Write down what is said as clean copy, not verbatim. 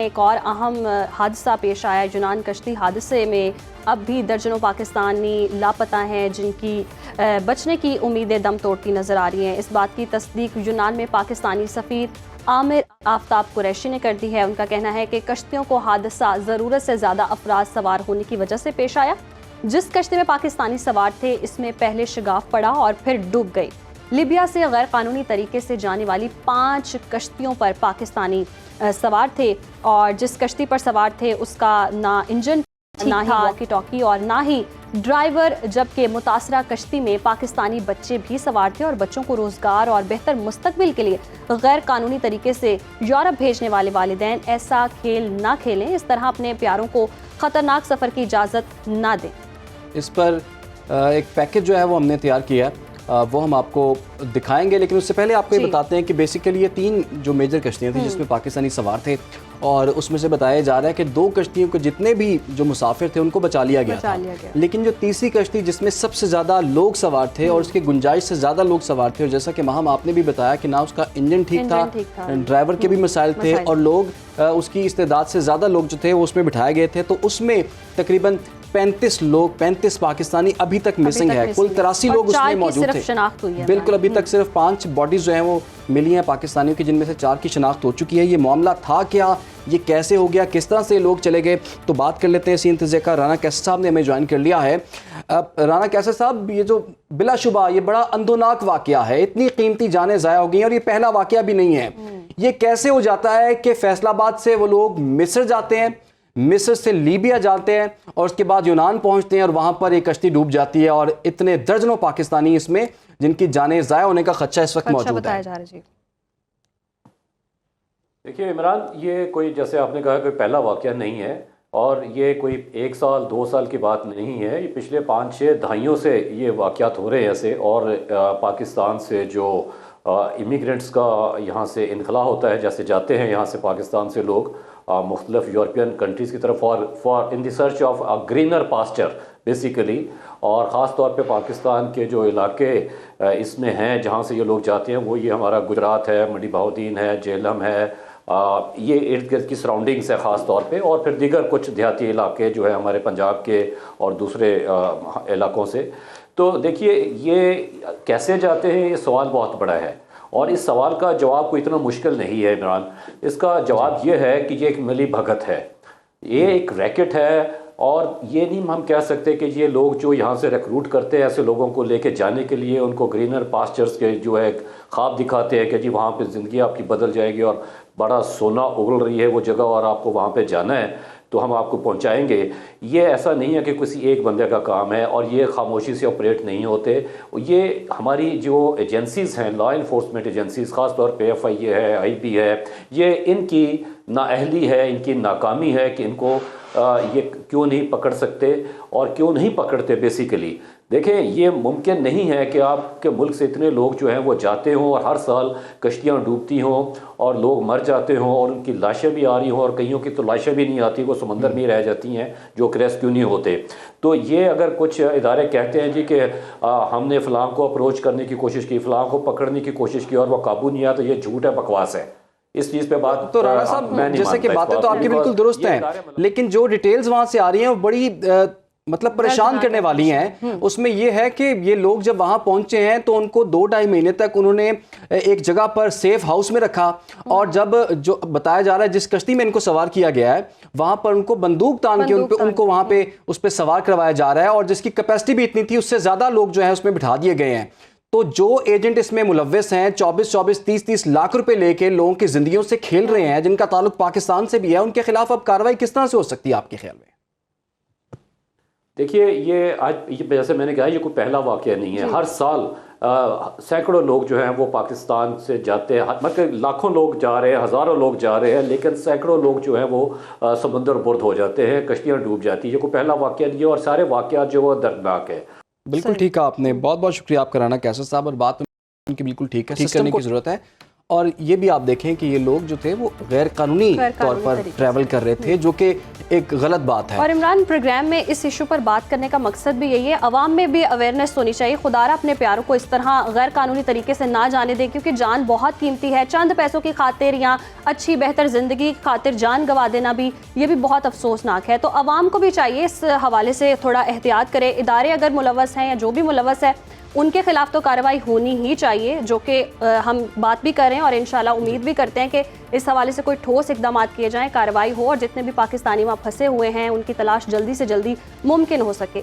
एक और अहम हादसा पेश आया। यूनान कश्ती हादसे में अब भी दर्जनों पाकिस्तानी लापता हैं, जिनकी बचने की उम्मीदें दम तोड़ती नजर आ रही हैं। इस बात की तस्दीक यूनान में पाकिस्तानी सफ़ीर आमिर आफ्ताब कुरैशी ने कर दी है। उनका कहना है कि कश्तियों को हादसा ज़रूरत से ज़्यादा अफराद सवार होने की वजह से पेश आया। जिस कश्ती में पाकिस्तानी सवार थे, इसमें पहले शगाफ पड़ा और फिर डूब गई। लीबिया से गैर कानूनी तरीके से जाने वाली 5 कश्तियों पर पाकिस्तानी सवार थे, और जिस कश्ती पर सवार थे उसका ना इंजन, ना ही वॉकी टॉकी और ना ही ड्राइवर, जबकि मुतासरा कश्ती में पाकिस्तानी बच्चे भी सवार थे और बच्चों को रोजगार और बेहतर मुस्तकबिल के लिए गैर कानूनी तरीके से यूरोप भेजने वाले वालिदैन ऐसा खेल ना खेलें। इस तरह अपने प्यारों को खतरनाक सफ़र की इजाज़त ना दें। इस पर एक पैकेज जो है वो हमने तैयार किया है, वो हम आपको दिखाएंगे, लेकिन उससे पहले आपको ये बताते हैं कि बेसिकली ये 3 जो मेजर कश्तियाँ थी जिसमें पाकिस्तानी सवार थे, और उसमें से बताया जा रहा है कि 2 कश्तियों के जितने भी जो मुसाफिर थे उनको बचा लिया गया था। लेकिन जो तीसरी कश्ती जिसमें सबसे ज़्यादा लोग सवार थे और उसकी गुंजाइश से ज़्यादा लोग सवार थे, और जैसा कि माहम आपने भी बताया कि ना उसका इंजन ठीक था, ड्राइवर के भी मसाइल थे, और लोग उसकी इस्तेदाद से ज़्यादा लोग जो थे वो उसमें बिठाए गए थे, तो उसमें तकरीबन 35 पाकिस्तानी अभी तक मिसिंग है। कुल 83 लोग उसमें मौजूद थे। बिल्कुल, अभी तक सिर्फ 5 बॉडीज जो हैं वो मिली हैं पाकिस्तानियों की, जिनमें से 4 की शनाख्त हो चुकी है। ये मामला था क्या, ये कैसे हो गया, किस तरह से लोग चले गए, तो बात कर लेते हैं। इसी इंतज़ार का राना कैसर साहब ने हमें ज्वाइन कर लिया है। राना कैसर साहब, ये जो बिलाशुबा ये बड़ा अंदोनाक वाकया है, इतनी कीमती जानें ज़ाया हो गई और ये पहला वाकया भी नहीं है। ये कैसे हो जाता है कि फैसलाबाद से वो लोग मिस्र जाते हैं, मिस्र से लीबिया जाते हैं और उसके बाद यूनान पहुंचते हैं और वहां पर एक कश्ती डूब जाती है, और इतने दर्जनों पाकिस्तानी इसमें जिनकी जानें ज़ाया होने का खदशा इस वक्त मौजूद है। देखिए इमरान, ये कोई, जैसे आपने कहा, कोई पहला वाकया नहीं है, और ये कोई 1 साल 2 साल की बात नहीं है। ये पिछले 5-6 दहाइयों से ये वाकयात हो रहे हैं ऐसे, और पाकिस्तान से जो इमिग्रेंट्स का यहाँ से इनखला होता है, जैसे जाते हैं यहाँ से पाकिस्तान से लोग मुख्तलिफ यूरोपियन कंट्रीज़ की तरफ for in the search of a greener pasture basically, और ख़ास तौर पे पाकिस्तान के जो इलाके इसमें हैं जहाँ से ये लोग जाते हैं, वो ये हमारा गुजरात है, मंडी बहाउद्दीन है, जेहलम है, ये इर्द गिर्द की सराउंडिंग्स है ख़ास तौर पे, और फिर दीगर कुछ देहाती इलाके जो है हमारे पंजाब के और दूसरे इलाकों से। तो देखिए, ये कैसे जाते हैं, ये सवाल बहुत बड़ा है, और इस सवाल का जवाब कोई इतना मुश्किल नहीं है इमरान। इसका जवाब ये है कि ये एक मिली भगत है, ये एक रैकेट है, और ये नहीं हम कह सकते कि ये लोग जो यहाँ से रिक्रूट करते हैं ऐसे लोगों को लेके जाने के लिए, उनको ग्रीनर पास्चर्स के जो है ख्वाब दिखाते हैं कि जी वहाँ पे ज़िंदगी आपकी बदल जाएगी और बड़ा सोना उगल रही है वो जगह और आपको वहाँ पे जाना है तो हम आपको पहुँचाएंगे। ये ऐसा नहीं है कि किसी एक बंदे का काम है, और ये खामोशी से ऑपरेट नहीं होते। ये हमारी जो एजेंसीज़ हैं, लॉ इन्फोर्समेंट एजेंसीज़, ख़ास तौर पे FIA है, IB है, ये इनकी नाअहली है, इनकी नाकामी है कि इनको ये क्यों नहीं पकड़ सकते और क्यों नहीं पकड़ते। बेसिकली देखें, ये मुमकिन नहीं है कि आपके मुल्क से इतने लोग जो हैं वो जाते हों और हर साल कश्तियाँ डूबती हों और लोग मर जाते हों और उनकी लाशें भी आ रही हों, और कईयों की तो लाशें भी नहीं आती, वो समंदर में रह जाती हैं जो रेस्क्यू नहीं होते। तो ये अगर कुछ इदारे कहते हैं जी कि हमने फ़लाँ को अप्रोच करने की कोशिश की, फ़लाँ को पकड़ने की कोशिश की और वो काबू नहीं आया, तो ये झूठ है, बकवास है। इस चीज़ पे बात तो राणा साहब, जैसे कि बातें तो आपकी बिल्कुल दुरुस्त हैं, लेकिन जो डिटेल्स वहाँ से आ रही हैं वो बड़ी मतलब परेशान करने वाली हैं। उसमें यह है कि ये लोग जब वहां पहुंचे हैं तो उनको 2-2.5 महीने तक उन्होंने एक जगह पर सेफ हाउस में रखा, और जब जो बताया जा रहा है जिस कश्ती में इनको सवार किया गया है वहां पर उनको बंदूक तान के उनको वहां पे उस पर सवार करवाया जा रहा है, और जिसकी कैपेसिटी भी इतनी थी उससे ज्यादा लोग जो है उसमें बिठा दिए गए हैं। तो जो एजेंट इसमें मुलव्वस हैं 24-24, 30-30 लाख रुपए लेके लोगों की जिंदगियों से खेल रहे हैं, जिनका ताल्लुक पाकिस्तान से भी है, उनके खिलाफ अब कार्रवाई किस तरह से हो सकती है आपके ख्याल में? देखिए, ये आज जैसे मैंने कहा, ये कोई पहला वाकया नहीं है। हर साल सैकड़ों लोग जो हैं वो पाकिस्तान से जाते हैं, मतलब लाखों लोग जा रहे हैं, हज़ारों लोग जा रहे हैं, लेकिन सैकड़ों लोग जो हैं वो समुंदर बुर्द हो जाते हैं, कश्तियाँ डूब जाती है। ये कोई पहला वाकया नहीं है, और सारे वाकयात जो वो दर्दनाक है। बिल्कुल ठीक है आपने, बहुत बहुत शुक्रिया आपका राना कैसर साहब, और बात उनकी बिल्कुल ठीक है, ठीक करने की ज़रूरत है। और ये भी आप देखें कि ये लोग जो थे वो गैर कानूनी तौर पर तरीके ट्रैवल कर रहे थे, जो कि एक गलत बात है। और इमरान, प्रोग्राम में इस इशू पर बात करने का मकसद भी यही है, अवाम में भी अवेयरनेस होनी चाहिए। खुदारा अपने प्यारों को इस तरह गैर कानूनी तरीके से ना जाने दे, क्योंकि जान बहुत कीमती है। चंद पैसों की खातिर या अच्छी बेहतर ज़िंदगी की खातिर जान गंवा देना भी ये भी बहुत अफसोसनाक है। तो अवाम को भी चाहिए इस हवाले से थोड़ा एहतियात करे। इदारे अगर मुलव्वस हैं या जो भी मुलव्वस है उनके खिलाफ तो कार्रवाई होनी ही चाहिए, जो कि हम बात भी कर रहे हैं और इंशाल्लाह उम्मीद भी करते हैं कि इस हवाले से कोई ठोस इकदाम किए जाएं, कार्रवाई हो और जितने भी पाकिस्तानी वहाँ फंसे हुए हैं उनकी तलाश जल्दी से जल्दी मुमकिन हो सके।